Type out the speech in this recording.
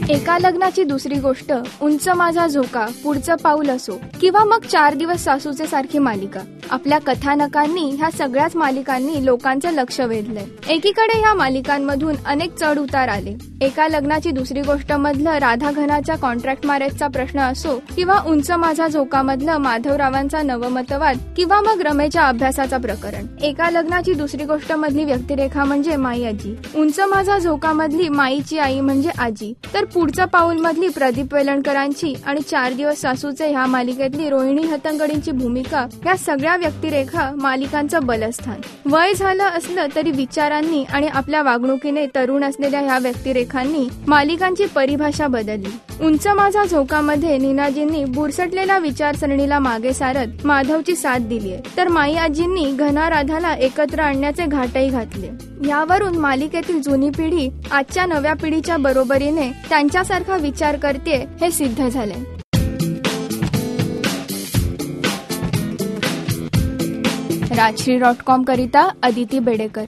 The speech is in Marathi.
एका लग्नाची दुसरी गोष्ट, उंच माझा झोका, पुढचं पाऊल असो, किंवा मग 4 दिवस सासूचे सारखी मालिका. आपल्या कथानकांनी ह्या सगळ्याच मालिकांनी लोकांचं लक्ष वेधलंय. एकीकडे ह्या मालिकांमधून अनेक चढ उतार आले. एका लग्नाची दुसरी गोष्ट मधलं राधा घनाच्या कॉन्ट्रॅक्ट मॅरेजचा प्रश्न असो, किंवा उंच माझा झोका मधलं माधवरावांचा नवमतवाद, किंवा मग रमेच्या अभ्यासाचा प्रकरण. एका लग्नाची दुसरी गोष्ट मधली व्यक्तिरेखा म्हणजे माई आजी. उंच माझा झोका मधली माईची आई म्हणजे आजी, तर पुढचं पाऊल मधली प्रदीप वेलणकरांची आणि 4 दिवस सासूचे ह्या मालिकेतली रोहिणी हतंगडींची भूमिका, ह्या सगळ्या व्यक्तिरेखा मालिकांचं बलस्थान. वय झालं असलं तरी विचारांनी आणि आपल्या वागणुकीने तरुण असलेल्या ह्या व्यक्तिरेखांनी मालिकांची परिभाषा बदलली. उंच माझा झोकामध्ये नीनाजींनी बुरसटलेल्या विचारसरणीला मागे सारत माधवची साथ दिलीय, तर माई आजींनी घना राधाला एकत्र आणण्याचे घाटही घातले. यावरून मालिकेतील जुनी पिढी आजच्या नव्या पिढीच्या बरोबरीने त्यांच्यासारखा विचार करते हे सिद्ध झाले. राजश्री.com करिता अदिती बेडेकर.